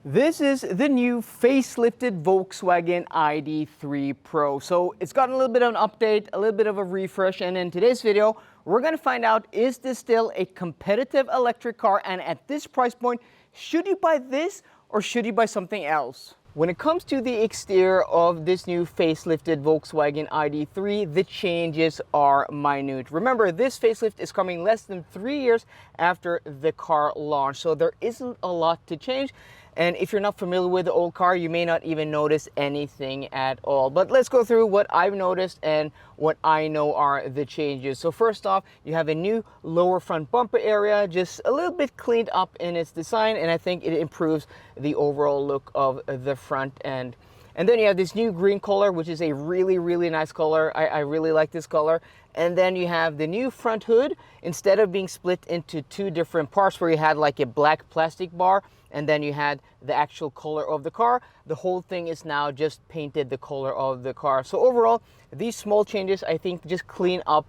This is the new facelifted Volkswagen ID.3 Pro. So it's gotten a little bit of an update, a little bit of a refresh, and in today's video, we're going to find out, is this still a competitive electric car? And at this price point, should you buy this or should you buy something else? When it comes to the exterior of this new facelifted Volkswagen ID.3, the changes are minute. Remember, this facelift is coming less than 3 years after the car launched, so there isn't a lot to change. And if you're not familiar with the old car, you may not even notice anything at all. But let's go through what I've noticed and what I know are the changes. So first off, you have a new lower front bumper area, just a little bit cleaned up in its design, and I think it improves the overall look of the front end. And then you have this new green color, which is a really nice color. I really like this color. And then you have the new front hood. Instead of being split into two different parts where you had like a black plastic bar and then you had the actual color of the car, the whole thing is now just painted the color of the car. So overall, these small changes, I think, just clean up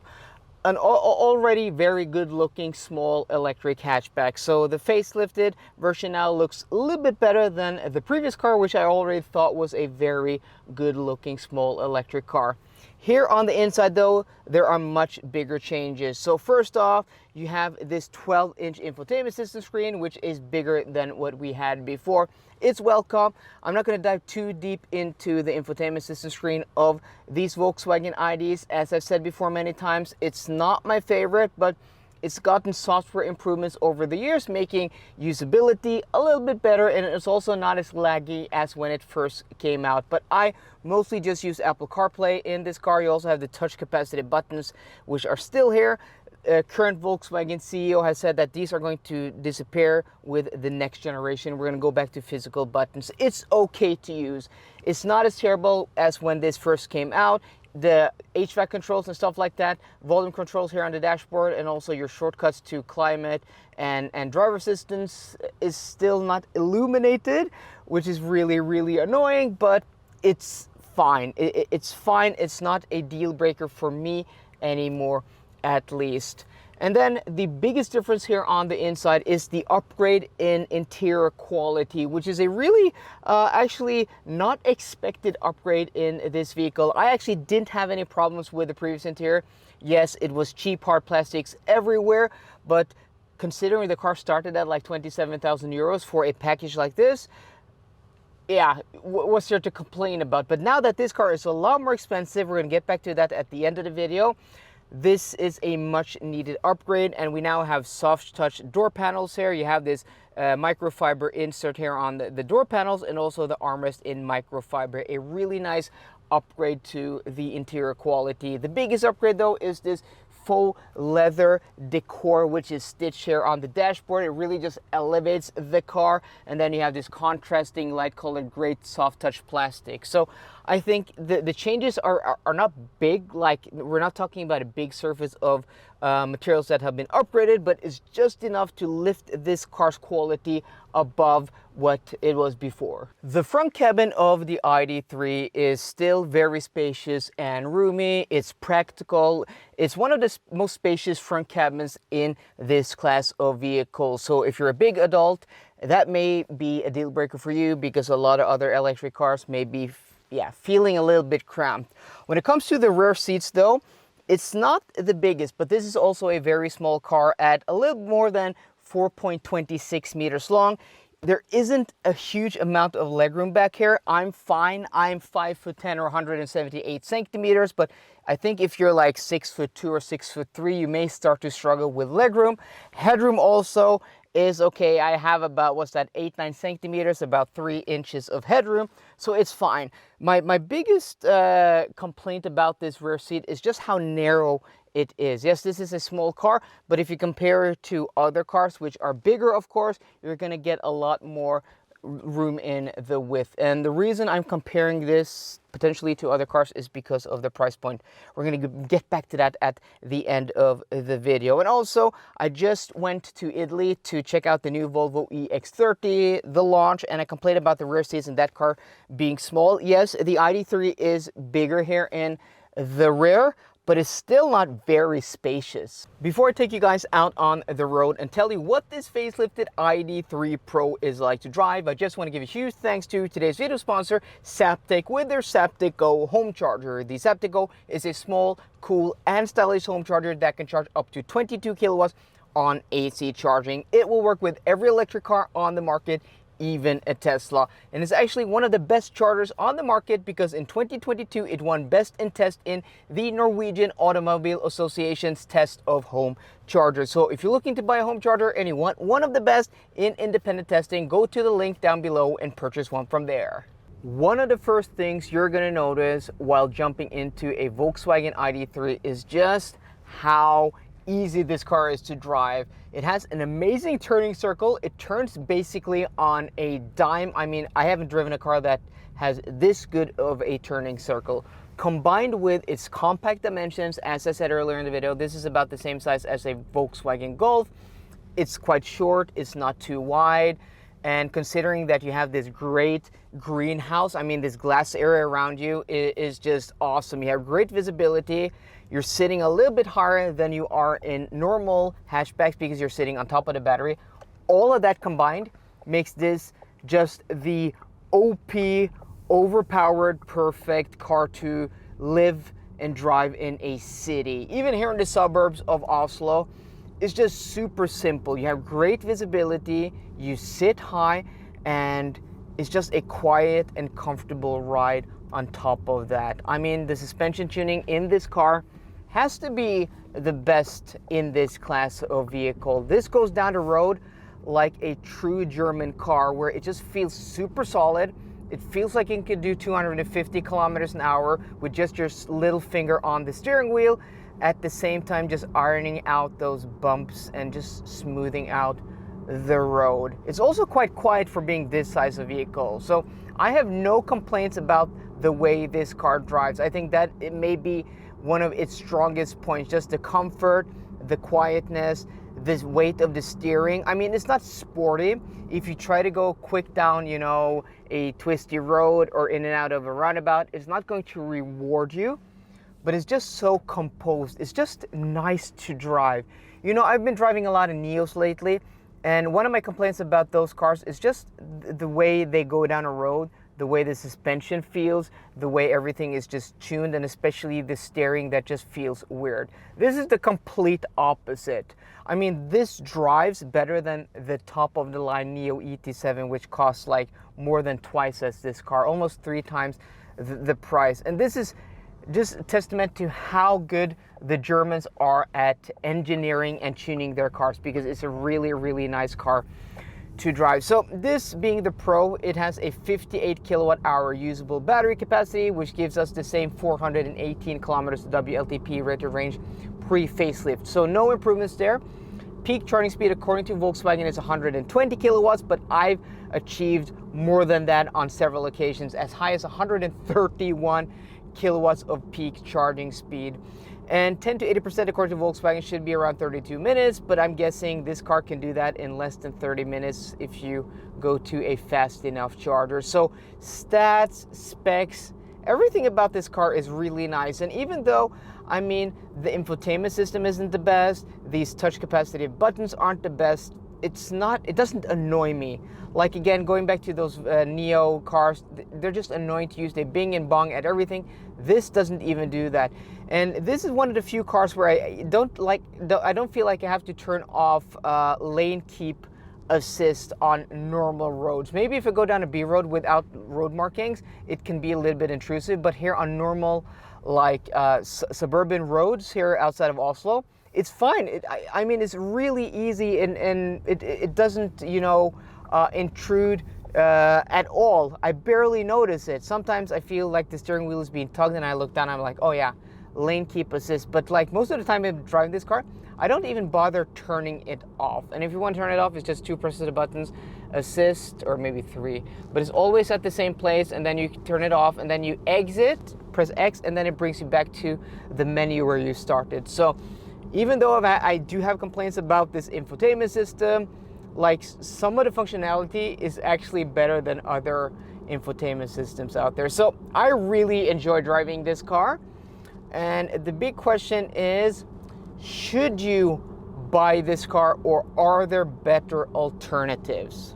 an already very good looking small electric hatchback. So the facelifted version now looks a little bit better than the previous car, which I already thought was a very good looking small electric car. Here on the inside though, there are much bigger changes. So first off, you have this 12-inch infotainment system screen, which is bigger than what we had before. It's welcome. I'm not going to dive too deep into the infotainment system screen of these Volkswagen IDs. As I've said before many times, it's not my favorite, but it's gotten software improvements over the years, making usability a little bit better, and it's also not as laggy as when it first came out. But I mostly just use Apple CarPlay in this car. You also have the touch capacitive buttons, which are still here. Current Volkswagen CEO has said that these are going to disappear with the next generation. We're going to go back to physical buttons. It's okay to use. It's not as terrible as when this first came out. The HVAC controls and stuff like that, volume controls here on the dashboard, and also your shortcuts to climate and driver assistance is still not illuminated, which is really annoying, but it's fine. It's fine. It's not a deal breaker for me anymore, at least. And then the biggest difference here on the inside is the upgrade in interior quality, which is a really actually not expected upgrade in this vehicle. I actually didn't have any problems with the previous interior. Yes, it was cheap hard plastics everywhere, but considering the car started at like 27,000 euros for a package like this, yeah, what's there to complain about? But now that this car is a lot more expensive, we're gonna get back to that at the end of the video. This is a much needed upgrade, and we now have soft touch door panels here. You have this microfiber insert here on the door panels, and also the armrest in microfiber. A really nice upgrade to the interior quality. The biggest upgrade though is this faux leather decor, which is stitched here on the dashboard. It really just elevates the car. And then you have this contrasting light colored great soft touch plastic. So I think the changes are not big. Like, we're not talking about a big surface of materials that have been upgraded, but it's just enough to lift this car's quality above what it was before. The front cabin of the ID.3 is still very spacious and roomy. It's practical. It's one of the most spacious front cabins in this class of vehicles. So if you're a big adult, that may be a deal breaker for you, because a lot of other electric cars may be feeling a little bit cramped. When it comes to the rear seats though, it's not the biggest, but this is also a very small car at a little more than 4.26 meters long. There isn't a huge amount of legroom back here. I'm fine. I'm 5'10" or 178 centimeters, but I think if you're like 6'2" or 6'3", you may start to struggle with legroom. Headroom also is okay. I have about, what's that, 8-9 centimeters, about 3 inches of headroom, so it's fine. My biggest complaint about this rear seat is just how narrow it is. Yes, this is a small car, but if you compare it to other cars, which are bigger, of course, you're gonna get a lot more room in the width. And the reason I'm comparing this potentially to other cars is because of the price point. We're going to get back to that at the end of the video. And also, I just went to Italy to check out the new Volvo EX30, the launch, and I complained about the rear seats and that car being small. Yes, the ID.3 is bigger here in the rear, but it's still not very spacious. Before I take you guys out on the road and tell you what this facelifted ID.3 Pro is like to drive, I just want to give a huge thanks to today's video sponsor, Zaptec, with their Zaptec Go home charger. The Zaptec Go is a small, cool, and stylish home charger that can charge up to 22 kilowatts on AC charging. It will work with every electric car on the market, even a Tesla, and it's actually one of the best chargers on the market because in 2022 it won best in test in the Norwegian Automobile Association's test of home chargers. So if you're looking to buy a home charger and you want one of the best in independent testing, go to the link down below and purchase one from there. One of the first things you're going to notice while jumping into a Volkswagen ID.3 is just how easy this car is to drive. It has an amazing turning circle. It turns basically on a dime. I mean, I haven't driven a car that has this good of a turning circle. Combined with its compact dimensions, as I said earlier in the video, this is about the same size as a Volkswagen Golf. It's quite short, it's not too wide, and considering that you have this great greenhouse, I mean, this glass area around you is just awesome. You have great visibility. You're sitting a little bit higher than you are in normal hatchbacks because you're sitting on top of the battery. All of that combined makes this just the OP, overpowered, perfect car to live and drive in a city. Even here in the suburbs of Oslo, it's just super simple. You have great visibility, you sit high, and it's just a quiet and comfortable ride on top of that. I mean, the suspension tuning in this car has to be the best in this class of vehicle. This goes down the road like a true German car where it just feels super solid. It feels like it can do 250 kilometers an hour with just your little finger on the steering wheel, at the same time just ironing out those bumps and just smoothing out the road. It's also quite quiet for being this size of vehicle. So I have no complaints about the way this car drives. I think that it may be one of its strongest points, just the comfort, the quietness, this weight of the steering. I mean, it's not sporty. If you try to go quick down, you know, a twisty road or in and out of a roundabout, it's not going to reward you, but it's just so composed. It's just nice to drive. You know, I've been driving a lot of Neos lately, and one of my complaints about those cars is just the way they go down a road, the way the suspension feels, the way everything is just tuned, and especially the steering that just feels weird. This is the complete opposite. I mean, this drives better than the top of the line Neo ET7, which costs like more than twice as this car, almost 3 times the price. And this is just a testament to how good the Germans are at engineering and tuning their cars, because it's a really, really nice car to drive. So this being the Pro, it has a 58 kilowatt hour usable battery capacity, which gives us the same 418 kilometers WLTP rated range pre-facelift. So no improvements there. Peak charging speed according to Volkswagen is 120 kilowatts, but I've achieved more than that on several occasions, as high as 131 kilowatts of peak charging speed. And 10 to 80% according to Volkswagen should be around 32 minutes, but I'm guessing this car can do that in less than 30 minutes if you go to a fast enough charger. So stats, specs, everything about this car is really nice. And even though, I mean, the infotainment system isn't the best, these touch capacitive buttons aren't the best, it doesn't annoy me. Like, again, going back to those Neo cars, they're just annoying to use. They bing and bong at everything. This doesn't even do that. And this is one of the few cars where I don't feel like I have to turn off lane keep assist on normal roads. Maybe if I go down a B road without road markings, it can be a little bit intrusive, but here on normal, like suburban roads here outside of Oslo, it's fine. I mean, it's really easy, and it doesn't, you know, intrude at all. I barely notice it. Sometimes I feel like the steering wheel is being tugged and I look down and I'm like, oh yeah, lane keep assist. But like most of the time I'm driving this car, I don't even bother turning it off. And if you want to turn it off, it's just 2 presses of the buttons, assist, or maybe 3. But it's always at the same place, and then you turn it off, and then you exit, press X, and then it brings you back to the menu where you started. So even though I do have complaints about this infotainment system, like some of the functionality is actually better than other infotainment systems out there. So I really enjoy driving this car. And the big question is, should you buy this car or are there better alternatives?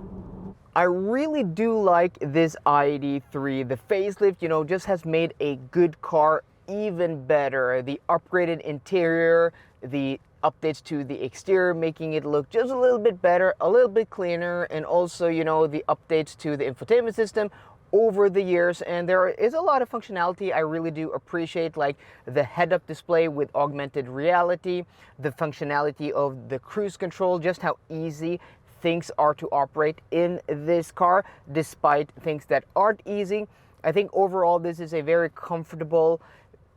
I really do like this ID.3. The facelift, you know, just has made a good car even better. The upgraded interior, the updates to the exterior, making it look just a little bit better, a little bit cleaner, and also, you know, the updates to the infotainment system over the years. And there is a lot of functionality I really do appreciate, like the head-up display with augmented reality, the functionality of the cruise control, just how easy things are to operate in this car despite things that aren't easy. I think overall this is a very comfortable,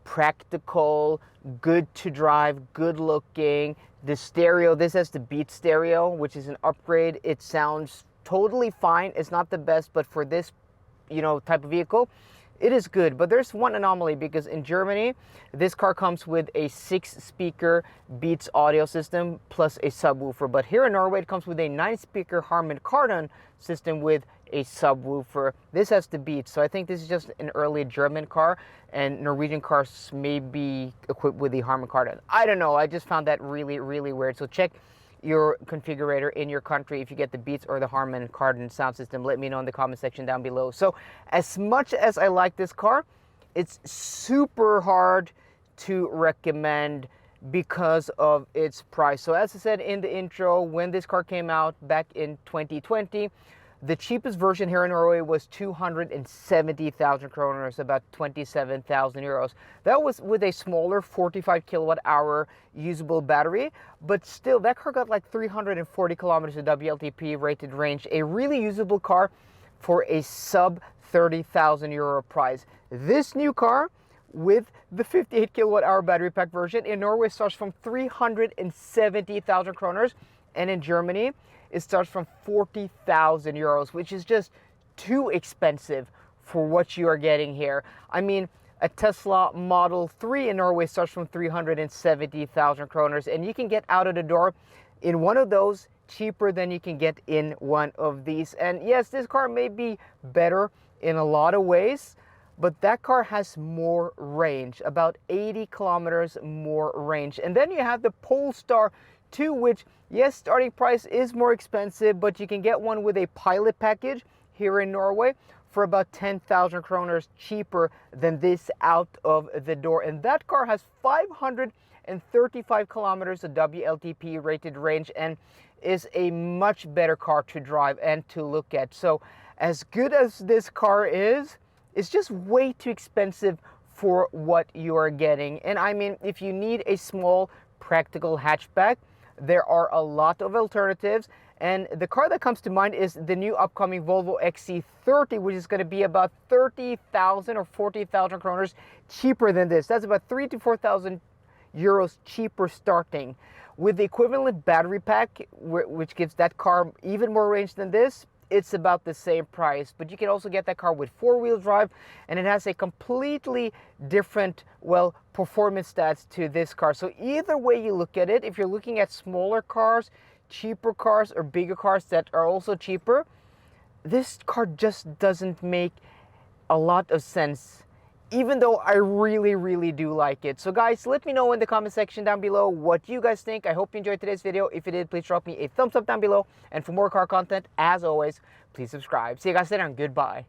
practical, good to drive, good looking. The stereo, this has the Beats stereo, which is an upgrade. It sounds totally fine. It's not the best, but for this, you know, type of vehicle, it is good. But there's one anomaly, because in Germany this car comes with a 6-speaker Beats audio system plus a subwoofer, but here in Norway it comes with a 9-speaker Harman Kardon system with a subwoofer. This has the Beats, so I think this is just an early German car, and Norwegian cars may be equipped with the Harman Kardon. I don't know, I just found that really weird. So check your configurator in your country if you get the Beats or the Harman Kardon sound system. Let me know in the comment section down below. So as much as I like this car, it's super hard to recommend because of its price. So as I said in the intro, when this car came out back in 2020, the cheapest version here in Norway was 270,000 kroner, about 27,000 euros. That was with a smaller 45 kilowatt hour usable battery, but still that car got like 340 kilometers of WLTP rated range, a really usable car for a sub 30,000 euro price. This new car with the 58 kilowatt hour battery pack version in Norway starts from 370,000 kroners, and in Germany it starts from 40,000 euros, which is just too expensive for what you are getting here. I mean, a Tesla Model 3 in Norway starts from 370,000 kroners, and you can get out of the door in one of those cheaper than you can get in one of these. And yes, this car may be better in a lot of ways, but that car has more range, about 80 kilometers more range. And then you have the Polestar 2, which, yes, starting price is more expensive, but you can get one with a pilot package here in Norway for about 10,000 kroners cheaper than this out of the door. And that car has 535 kilometers of WLTP rated range and is a much better car to drive and to look at. So as good as this car is, it's just way too expensive for what you are getting. And I mean, if you need a small practical hatchback, there are a lot of alternatives, and the car that comes to mind is the new upcoming Volvo XC30, which is going to be about 30,000 or 40,000 kroners cheaper than this. That's about 3,000 to 4,000 euros cheaper starting. With the equivalent battery pack, which gives that car even more range than this, it's about the same price. But you can also get that car with 4-wheel drive, and it has a completely different, well, performance stats to this car. So either way you look at it, if you're looking at smaller cars, cheaper cars, or bigger cars that are also cheaper, this car just doesn't make a lot of sense, even though I really do like it. So guys, let me know in the comment section down below what you guys think. I hope you enjoyed today's video. If you did, please drop me a thumbs up down below. And for more car content, as always, please subscribe. See you guys later, and goodbye.